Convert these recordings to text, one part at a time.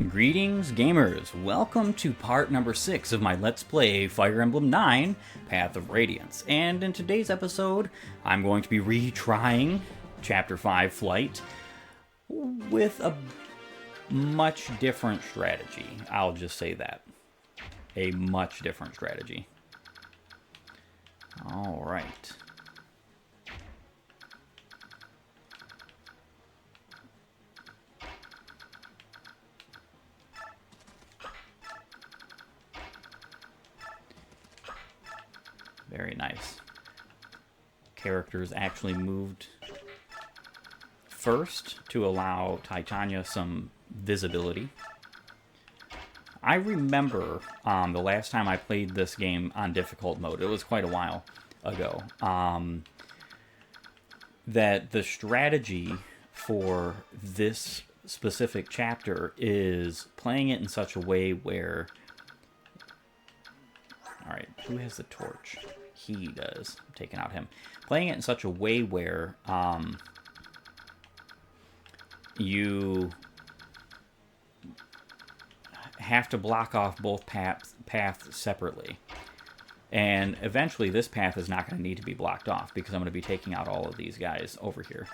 Greetings, gamers! Welcome to part number 6 of my Let's Play Fire Emblem 9, Path of Radiance. And in today's episode, I'm going to be retrying Chapter 5 Flight with a much different strategy. I'll just say that. A much different strategy. Alright. Very nice. Characters actually moved first to allow Titania some visibility. I remember the last time I played this game on difficult mode, it was quite a while ago, that the strategy for this specific chapter is playing it in such a way where... Alright, who has the torch? He does. I'm taking out him. Playing it in such a way where you have to block off both paths separately. And eventually this path is not going to need to be blocked off because I'm going to be taking out all of these guys over here.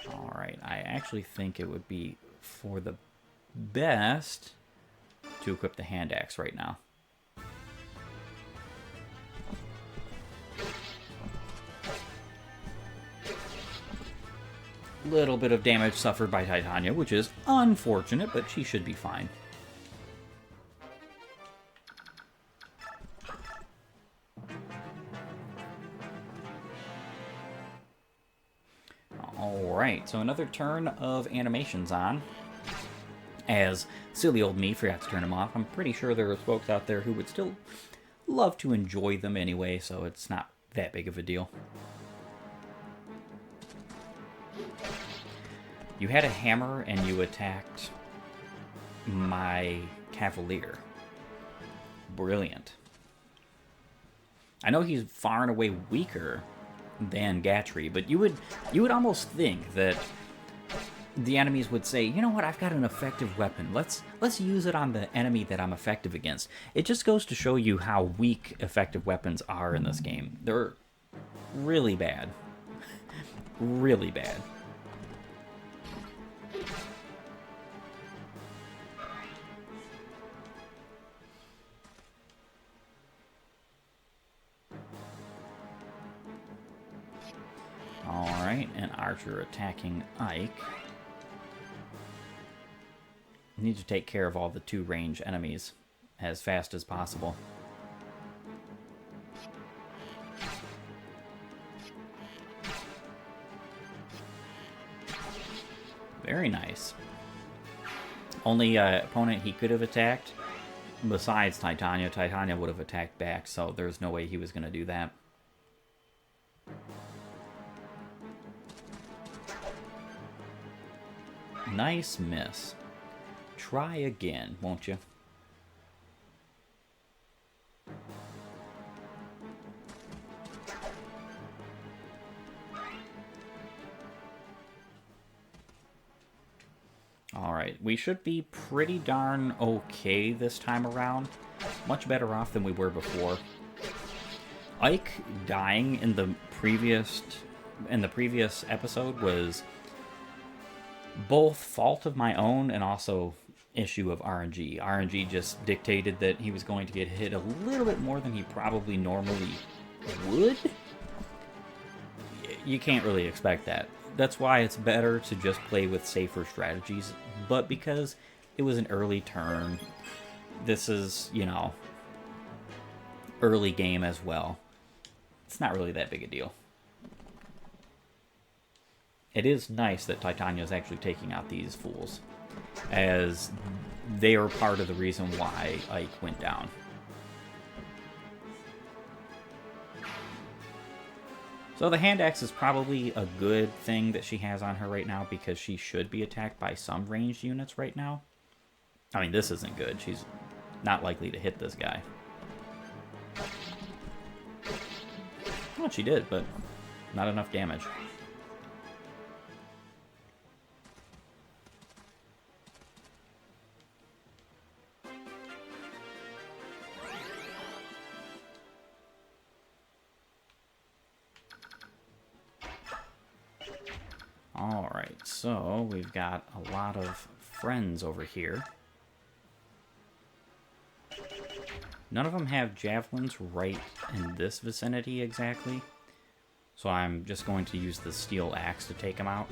Alright, I actually think it would be for the best to equip the hand axe right now. Little bit of damage suffered by Titania, which is unfortunate, but she should be fine. Alright, so another turn of animations on. As silly old me forgot to turn them off. I'm pretty sure there are folks out there who would still love to enjoy them anyway, so it's not that big of a deal. You had a hammer and you attacked my cavalier. Brilliant. I know he's far and away weaker than Gatry, but you would almost think that the enemies would say, you know what, I've got an effective weapon. Let's use it on the enemy that I'm effective against. It just goes to show you how weak effective weapons are in this game. They're really bad. Really bad. Alright, an archer attacking Ike. Need to take care of all the two-range enemies as fast as possible. Very nice. Only opponent he could have attacked, besides Titania. Titania would have attacked back, so there's no way he was going to do that. Nice miss. Try again, won't you? Alright, we should be pretty darn okay this time around. Much better off than we were before. Ike dying in the previous episode was both fault of my own and also issue of RNG. RNG just dictated that he was going to get hit a little bit more than he probably normally would. You can't really expect that. That's why it's better to just play with safer strategies. But because it was an early turn, this is, you know, early game as well. It's not really that big a deal. It is nice that Titania is actually taking out these fools, as they are part of the reason why Ike went down. So the hand axe is probably a good thing that she has on her right now, because she should be attacked by some ranged units right now. I mean, this isn't good. She's not likely to hit this guy. Well, she did, but not enough damage. Alright, so we've got a lot of friends over here. None of them have javelins right in this vicinity exactly. So I'm just going to use the steel axe to take him out.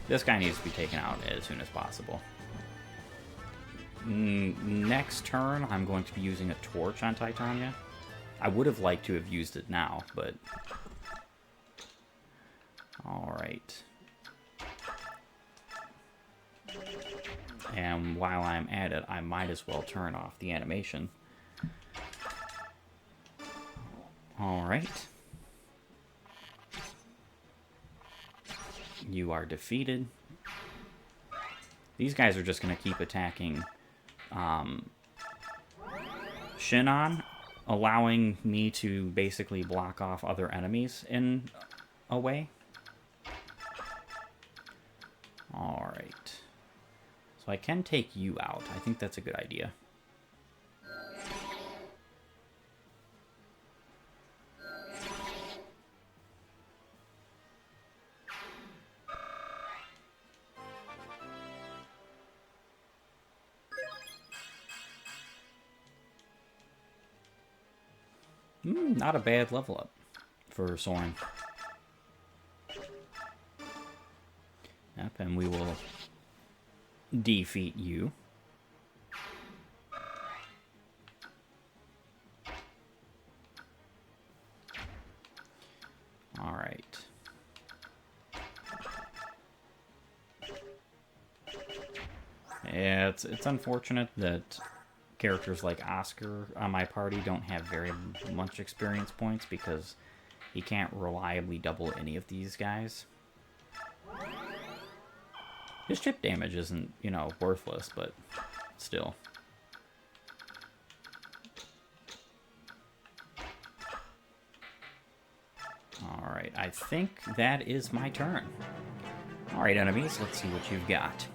This guy needs to be taken out as soon as possible. Next turn, I'm going to be using a torch on Titania. I would have liked to have used it now, but... Alright. And while I'm at it, I might as well turn off the animation. Alright. You are defeated. These guys are just going to keep attacking Shinon, allowing me to basically block off other enemies in a way. Alright. So I can take you out. I think that's a good idea. Not a bad level up for Soren. Yep, and we will defeat you. Alright. Yeah, it's unfortunate that characters like Oscar on my party don't have very much experience points because he can't reliably double any of these guys. His chip damage isn't, you know, worthless, but still. Alright, I think that is my turn. Alright, enemies, let's see what you've got.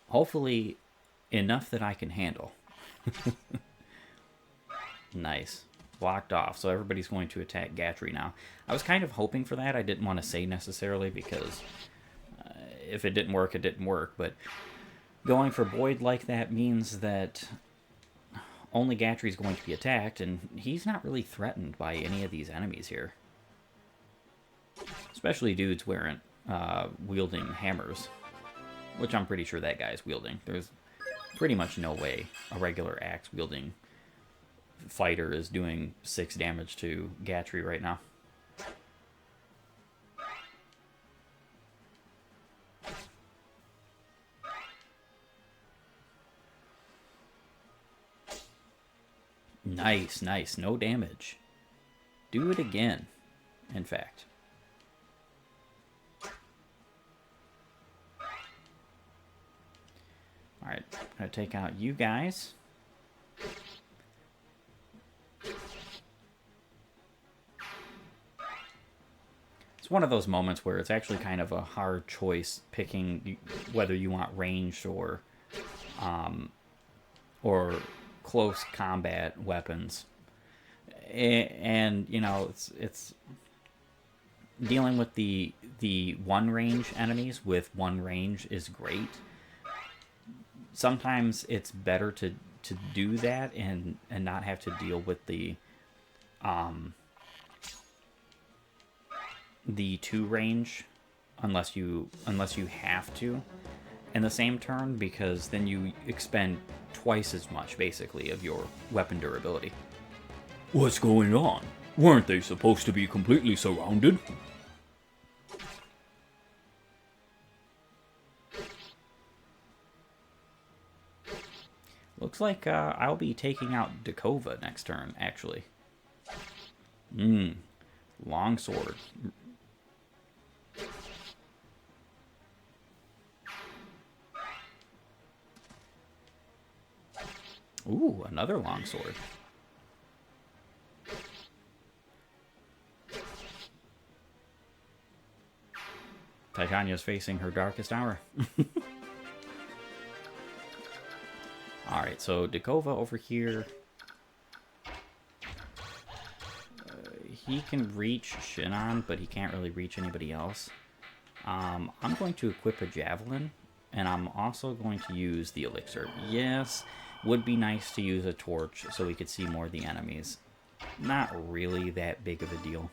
Hopefully, enough that I can handle. Nice. Blocked off, so everybody's going to attack Gatry now. I was kind of hoping for that. I didn't want to say necessarily because if it didn't work, it didn't work. But going for Boyd like that means that only Gatry's going to be attacked, and he's not really threatened by any of these enemies here. Especially dudes wielding hammers, which I'm pretty sure that guy's wielding. There's pretty much no way a regular axe-wielding fighter is doing 6 damage to Gatry right now. Nice, nice. No damage. Do it again, in fact. Alright, I'm going to take out you guys. It's one of those moments where it's actually kind of a hard choice picking whether you want ranged or close combat weapons. And you know, it's dealing with the one range enemies with one range is great. Sometimes it's better to do that and not have to deal with the 2 range unless you have to in the same turn, because then you expend twice as much basically of your weapon durability. What's going on? Weren't they supposed to be completely surrounded? Looks like I'll be taking out Dakova next turn, actually. Long sword. Ooh, another long sword. Titania's facing her darkest hour. Alright, so Dakova over here. He can reach Shinon, but he can't really reach anybody else. I'm going to equip a javelin, and I'm also going to use the elixir. Yes, would be nice to use a torch so we could see more of the enemies. Not really that big of a deal.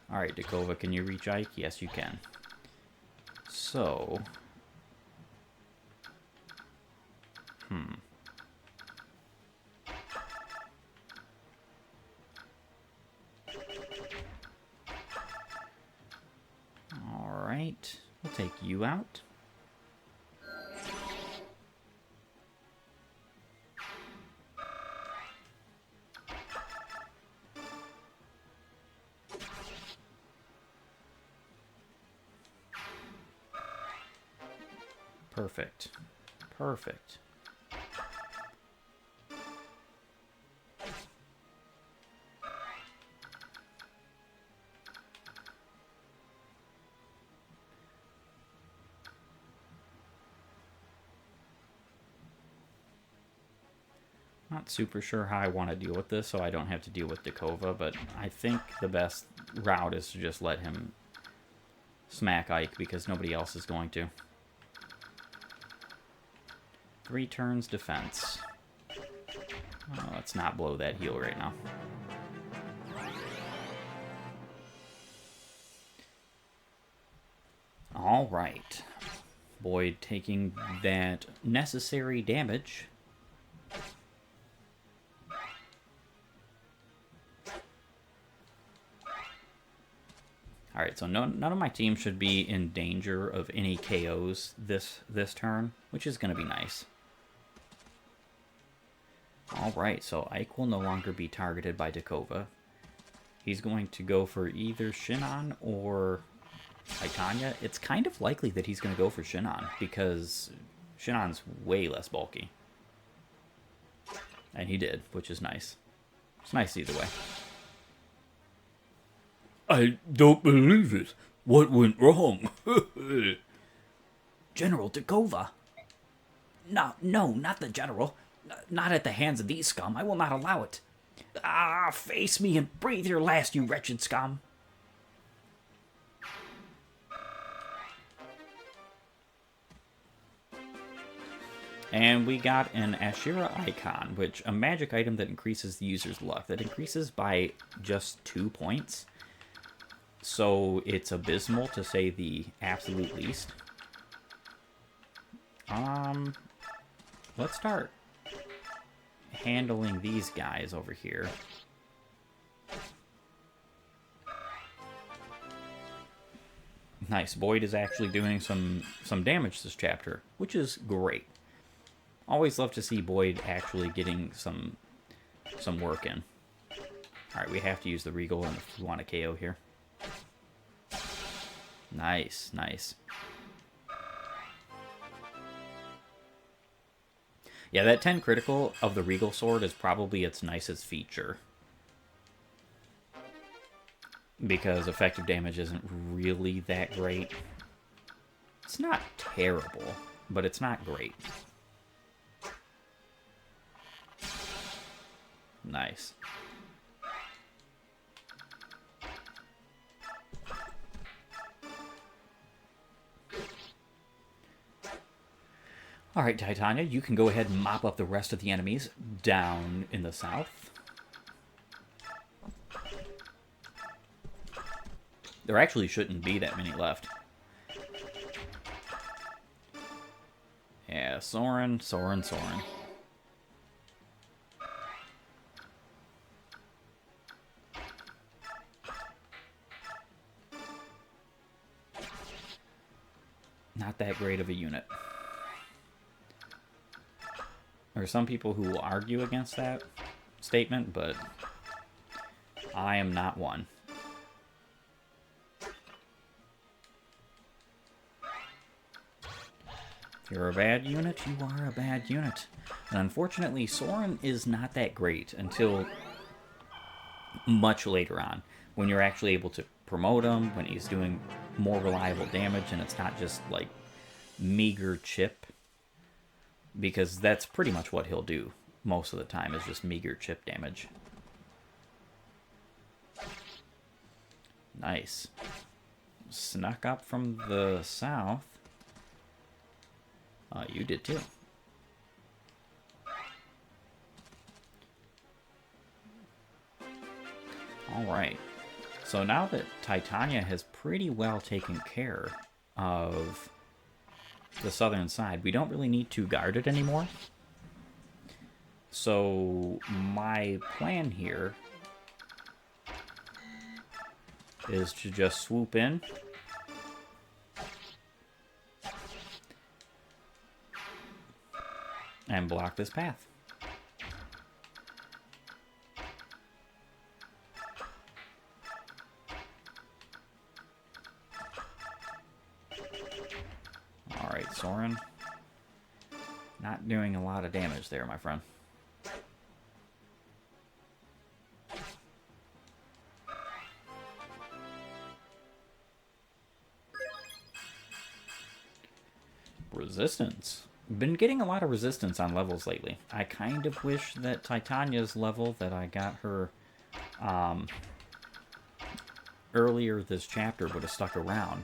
Alright, Dakova, can you reach Ike? Yes, you can. So... Alright, we'll take you out. Perfect. Perfect. Not super sure how I want to deal with this, so I don't have to deal with Dakova, but I think the best route is to just let him smack Ike, because nobody else is going to. 3 turns defense. Oh, let's not blow that heal right now. Alright. Boyd taking that necessary damage. Alright, so none of my team should be in danger of any KOs this turn, which is going to be nice. Alright, so Ike will no longer be targeted by Dakova. He's going to go for either Shinon or Titania. It's kind of likely that he's going to go for Shinon, because Shinon's way less bulky. And he did, which is nice. It's nice either way. I don't believe it. What went wrong? General Dakova. No, not the General. Not at the hands of these scum. I will not allow it. Ah, face me and breathe your last, you wretched scum. And we got an Ashira icon, which a magic item that increases the user's luck. That increases by just 2 points. So it's abysmal, to say the absolute least. Let's start handling these guys over here. Nice. Boyd is actually doing some damage this chapter, which is great. Always love to see Boyd actually getting some work in. Alright, we have to use the Regal if we want a KO here. Nice, nice. Yeah, that 10 critical of the Regal Sword is probably its nicest feature. Because effective damage isn't really that great. It's not terrible, but it's not great. Nice. Alright, Titania, you can go ahead and mop up the rest of the enemies down in the south. There actually shouldn't be that many left. Yeah, Soren. Not that great of a unit. There are some people who will argue against that statement, but I am not one. If you're a bad unit, you are a bad unit. And unfortunately, Soren is not that great until much later on, when you're actually able to promote him, when he's doing more reliable damage, and it's not just like meager chip. Because that's pretty much what he'll do most of the time is just meager chip damage. Nice. Snuck up from the south. You did too. Alright. So now that Titania has pretty well taken care of the southern side, we don't really need to guard it anymore. So my plan here is to just swoop in and block this path. Alright, Soren. Not doing a lot of damage there, my friend. Resistance. Been getting a lot of resistance on levels lately. I kind of wish that Titania's level that I got her earlier this chapter would have stuck around.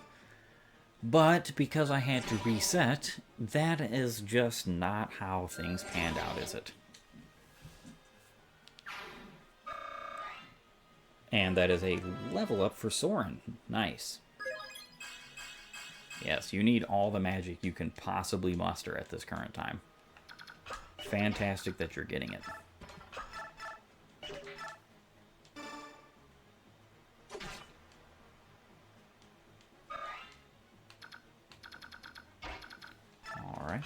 But because I had to reset, that is just not how things panned out, is it? And that is a level up for Soren. Nice. Yes, you need all the magic you can possibly muster at this current time. Fantastic that you're getting it. All right.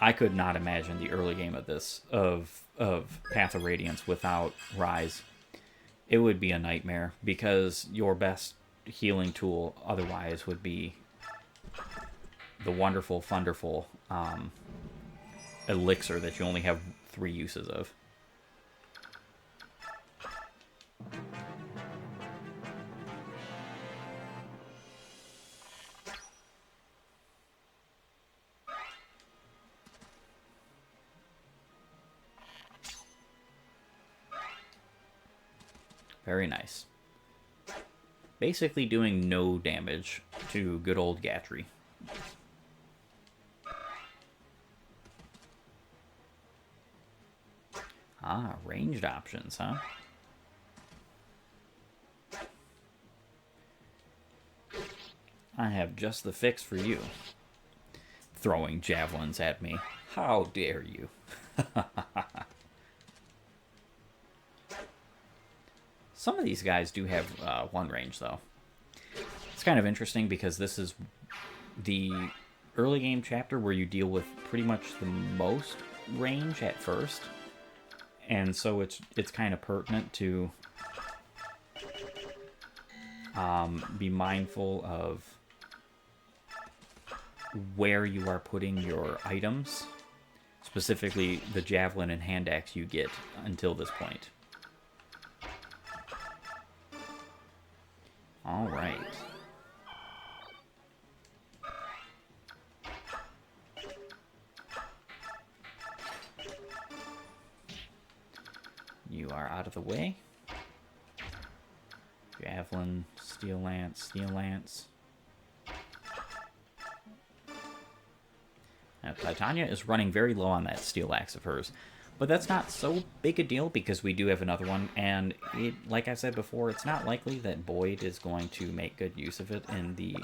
I could not imagine the early game of this, of Path of Radiance without Rise. It would be a nightmare, because your best healing tool otherwise would be the wonderful, thunderful elixir that you only have 3 uses of. Very nice. Basically doing no damage to good old Gatry. Ah, ranged options, huh? I have just the fix for you. Throwing javelins at me. How dare you? Some of these guys do have one range, though. It's kind of interesting because this is the early game chapter where you deal with pretty much the most range at first. And so it's kind of pertinent to be mindful of where you are putting your items. Specifically, the javelin and hand axe you get until this point. All right. You are out of the way. Javelin, steel lance, steel lance. Now, Titania is running very low on that steel axe of hers. But that's not so big a deal because we do have another one, and it, like I said before, it's not likely that Boyd is going to make good use of it in the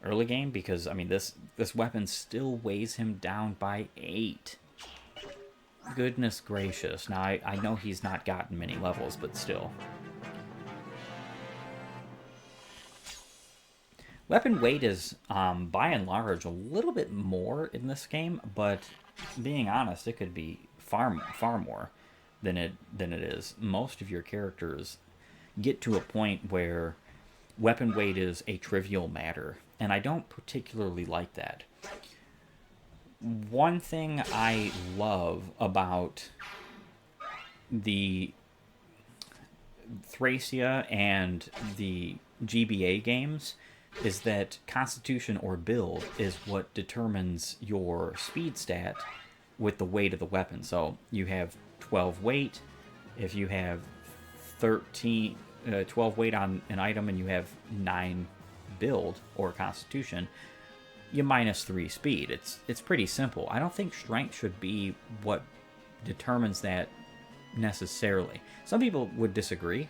early game because, I mean, this weapon still weighs him down by 8. Goodness gracious. Now, I know he's not gotten many levels, but still. Weapon weight is, by and large, a little bit more in this game, but being honest, it could be far more than it is. Most of your characters get to a point where weapon weight is a trivial matter, and I don't particularly like that. One thing I love about the Thracia and the GBA games is that Constitution or build is what determines your speed stat with the weight of the weapon. So you have 12 weight. If you have 12 weight on an item and you have 9 build or Constitution, you minus 3 speed. It's pretty simple. I don't think strength should be what determines that necessarily. Some people would disagree,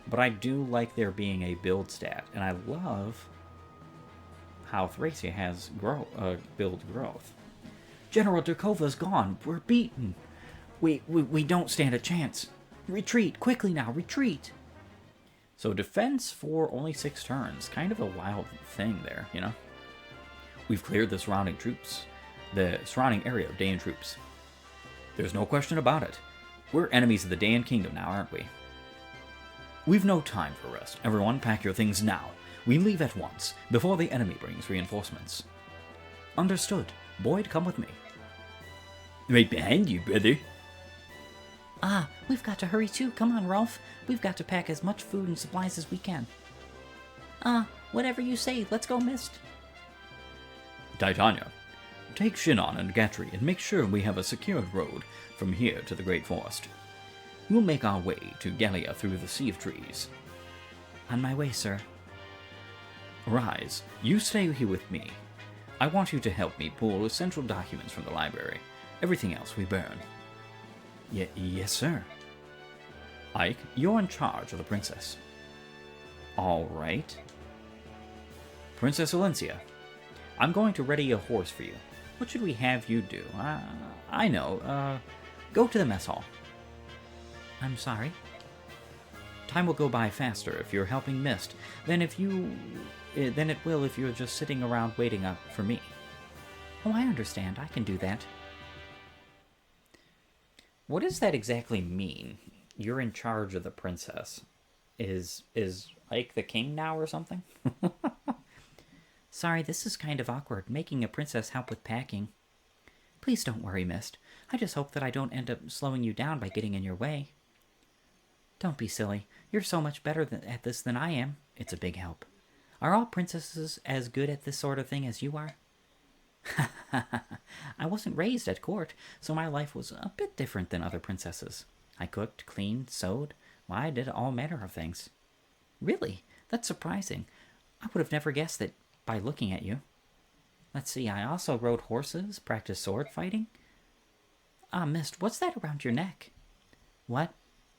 but I do like there being a build stat, and I love how Thracia has build growth. General Dakova's gone. We're beaten. We don't stand a chance. Retreat quickly now. Retreat. So defense for only 6 turns. Kind of a wild thing there, you know. We've cleared the surrounding area of Daein troops. There's no question about it. We're enemies of the Daein kingdom now, aren't we? We've no time for rest. Everyone, pack your things now. We leave at once, before the enemy brings reinforcements. Understood. Boyd, come with me. Right behind you, brother. We've got to hurry too. Come on, Rolf. We've got to pack as much food and supplies as we can. Whatever you say. Let's go, Mist. Titania, take Shinon and Gatry and make sure we have a secured road from here to the Great Forest. We'll make our way to Gallia through the Sea of Trees. On my way, sir. Rise, you stay here with me. I want you to help me pull essential documents from the library. Everything else we burn. Yes, sir. Ike, you're in charge of the princess. All right. Princess Alencia, I'm going to ready a horse for you. What should we have you do? I know. Go to the mess hall. I'm sorry? Time will go by faster if you're helping Mist than it will if you're just sitting around waiting up for me. Oh, I understand. I can do that. What does that exactly mean? You're in charge of the princess. Is Ike the king now or something? Sorry, this is kind of awkward, making a princess help with packing. Please don't worry, Mist. I just hope that I don't end up slowing you down by getting in your way. Don't be silly. You're so much better at this than I am. It's a big help. Are all princesses as good at this sort of thing as you are? I wasn't raised at court, so my life was a bit different than other princesses. I cooked, cleaned, sewed. Well, I did all manner of things. Really? That's surprising. I would have never guessed that by looking at you. Let's see, I also rode horses, practiced sword fighting. Mist, what's that around your neck? What?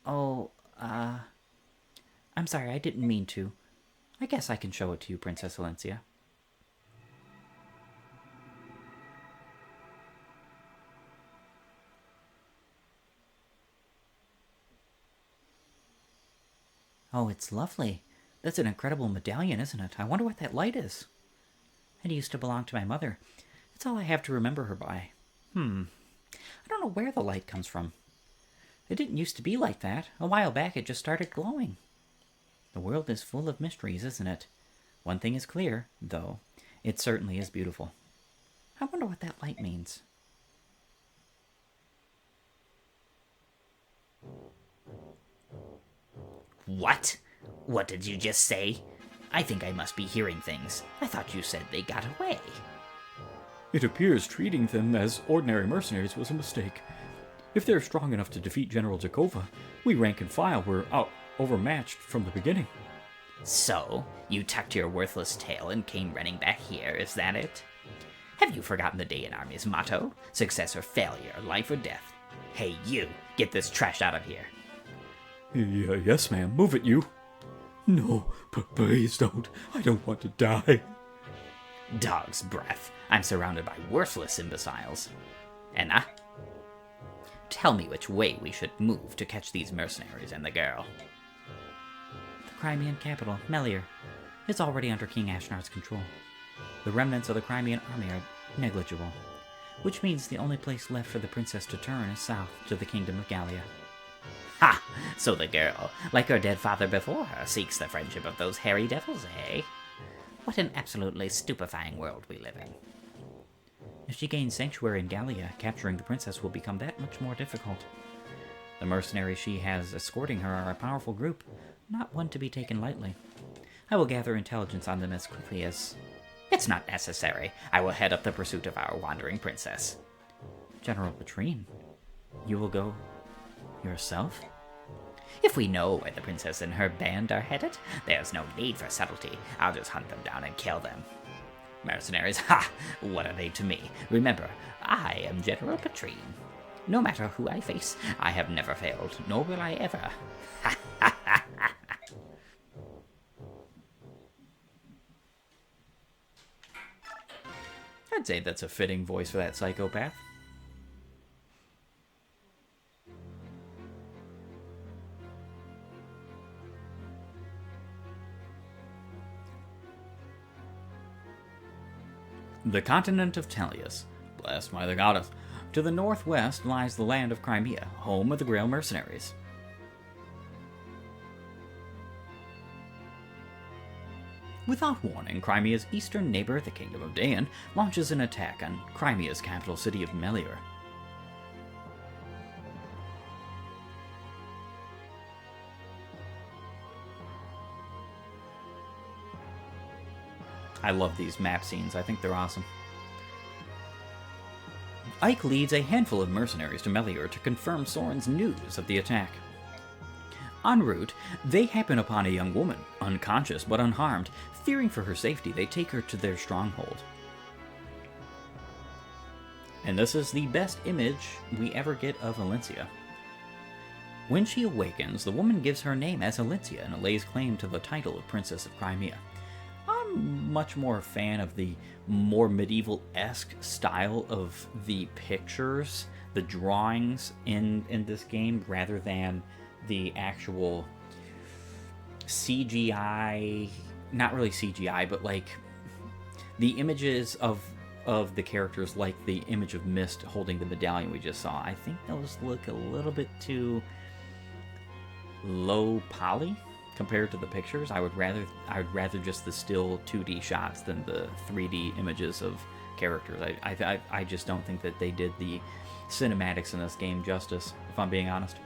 Oh, I'm sorry, I didn't mean to. I guess I can show it to you, Princess Alencia. Oh, it's lovely. That's an incredible medallion, isn't it? I wonder what that light is. It used to belong to my mother. It's all I have to remember her by. I don't know where the light comes from. It didn't used to be like that. A while back it just started glowing. The world is full of mysteries, isn't it? One thing is clear, though. It certainly is beautiful. I wonder what that light means. What? What did you just say? I think I must be hearing things. I thought you said they got away. It appears treating them as ordinary mercenaries was a mistake. If they're strong enough to defeat General Dakova, we rank and file were overmatched from the beginning. So, you tucked your worthless tail and came running back here, is that it? Have you forgotten the Daein Army's motto? Success or failure, life or death? Hey, you! Get this trash out of here! Yes, ma'am. Move it, you. No, please don't. I don't want to die. Dog's breath. I'm surrounded by worthless imbeciles. Enna? Tell me which way we should move to catch these mercenaries and the girl. The Crimean capital, Melior, is already under King Ashnar's control. The remnants of the Crimean army are negligible, which means the only place left for the princess to turn is south to the kingdom of Gallia. Ha! So the girl, like her dead father before her, seeks the friendship of those hairy devils, eh? What an absolutely stupefying world we live in. If she gains sanctuary in Gallia, capturing the princess will become that much more difficult. The mercenaries she has escorting her are a powerful group, not one to be taken lightly. I will gather intelligence on them as quickly as... It's not necessary. I will head up the pursuit of our wandering princess. General Patrine, you will go yourself? If we know where the princess and her band are headed, there's no need for subtlety. I'll just hunt them down and kill them. Mercenaries, ha! What are they to me? Remember, I am General Patrine. No matter who I face, I have never failed, nor will I ever. Ha ha ha ha! I'd say that's a fitting voice for that psychopath. The continent of Tellius, blessed by the goddess. To the northwest lies the land of Crimea, home of the Greil Mercenaries. Without warning, Crimea's eastern neighbor, the Kingdom of Daein, launches an attack on Crimea's capital city of Melior. I love these map scenes. I think they're awesome. Ike leads a handful of mercenaries to Melior to confirm Soren's news of the attack. En route, they happen upon a young woman, unconscious but unharmed. Fearing for her safety, they take her to their stronghold. And this is the best image we ever get of Alencia. When she awakens, the woman gives her name as Alencia and lays claim to the title of Princess of Crimea. I'm much more a fan of the more medieval-esque style of the pictures, the drawings in this game, rather than the actual CGI, not really CGI, but like the images of the characters, like the image of Mist holding the medallion we just saw. I think those look a little bit too low poly compared to the pictures. I would rather just the still 2D shots than the 3D images of characters. I just don't think that they did the cinematics in this game justice, if I'm being honest.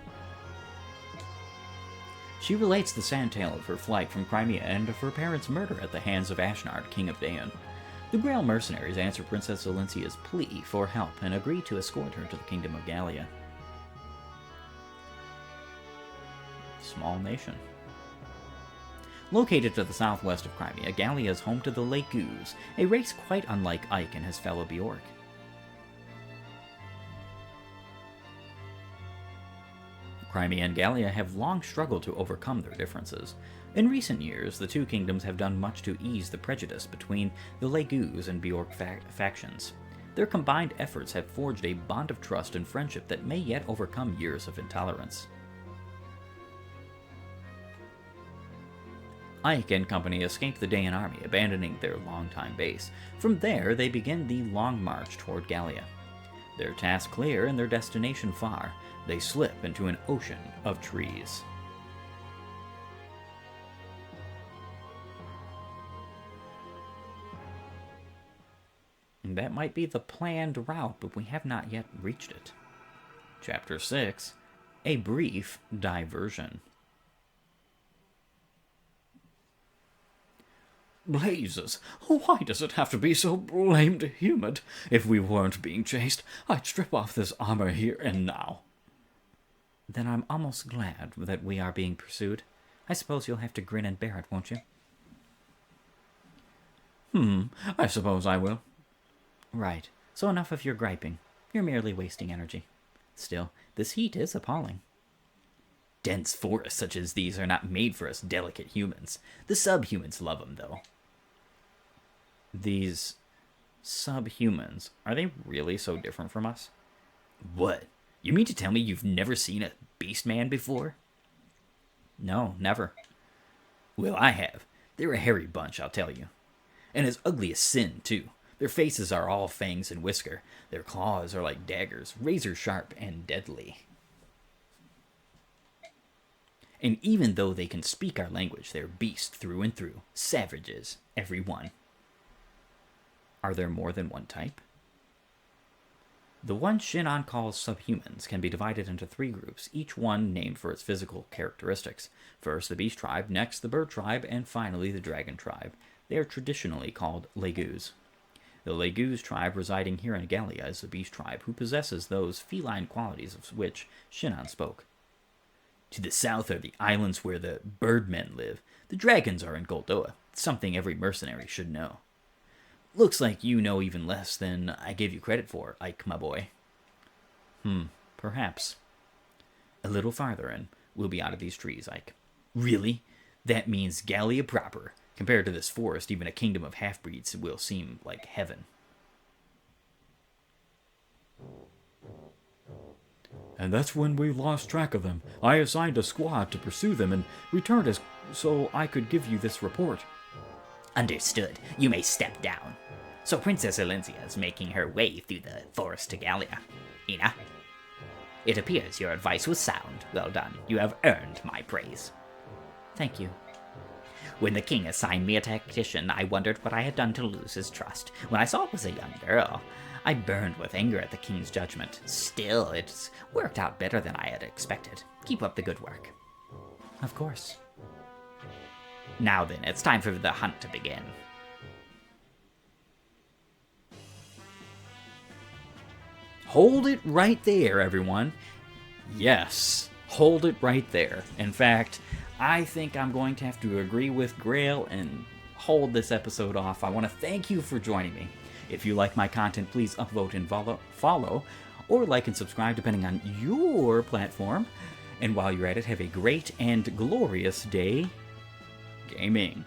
She relates the sad tale of her flight from Crimea and of her parents' murder at the hands of Ashnard, King of Daein. The Greil Mercenaries answer Princess Alencia's plea for help and agree to escort her to the Kingdom of Gallia. Small nation. Located to the southwest of Crimea, Gallia is home to the Legus, a race quite unlike Ike and his fellow Bjork. Crimea and Gallia have long struggled to overcome their differences. In recent years, the two kingdoms have done much to ease the prejudice between the Legus and Bjork factions. Their combined efforts have forged a bond of trust and friendship that may yet overcome years of intolerance. Ike and company escape the Daein army, abandoning their longtime base. From there, they begin the long march toward Gallia. Their task clear and their destination far, they slip into an ocean of trees. And that might be the planned route, but we have not yet reached it. Chapter 6, A Brief Diversion. Blazes, why does it have to be so blamed humid? If we weren't being chased, I'd strip off this armor here and now. Then I'm almost glad that we are being pursued. I suppose you'll have to grin and bear it, won't you? I suppose I will. Right, so enough of your griping. You're merely wasting energy. Still, this heat is appalling. Dense forests such as these are not made for us delicate humans. The subhumans love them, though. These subhumans, are they really so different from us? What? You mean to tell me you've never seen a beast man before? No, never. Well, I have. They're a hairy bunch, I'll tell you. And as ugly as sin, too. Their faces are all fangs and whisker. Their claws are like daggers, razor sharp and deadly. And even though they can speak our language, they're beasts through and through. Savages, every one. Are there more than one type? The one Shinon calls subhumans can be divided into 3 groups, each one named for its physical characteristics. First, the beast tribe, next, the bird tribe, and finally, the dragon tribe. They are traditionally called Legus. The Legus tribe residing here in Gallia is the beast tribe, who possesses those feline qualities of which Shinon spoke. To the south are the islands where the birdmen live. The dragons are in Goldoa, something every mercenary should know. Looks like you know even less than I gave you credit for, Ike, my boy. Perhaps. A little farther and we'll be out of these trees, Ike. Really? That means Gallia proper. Compared to this forest, even a kingdom of half-breeds will seem like heaven. And that's when we lost track of them. I assigned a squad to pursue them and returned so I could give you this report. Understood. You may step down. So Princess Elyncia is making her way through the forest to Gallia. Ina? It appears your advice was sound. Well done. You have earned my praise. Thank you. When the king assigned me a tactician, I wondered what I had done to lose his trust. When I saw it was a young girl, I burned with anger at the king's judgment. Still, it's worked out better than I had expected. Keep up the good work. Of course. Now then, it's time for the hunt to begin. Hold it right there, everyone. Yes, hold it right there. In fact, I think I'm going to have to agree with Greil and hold this episode off. I want to thank you for joining me. If you like my content, please upvote and follow, or like and subscribe depending on your platform. And while you're at it, have a great and glorious day gaming.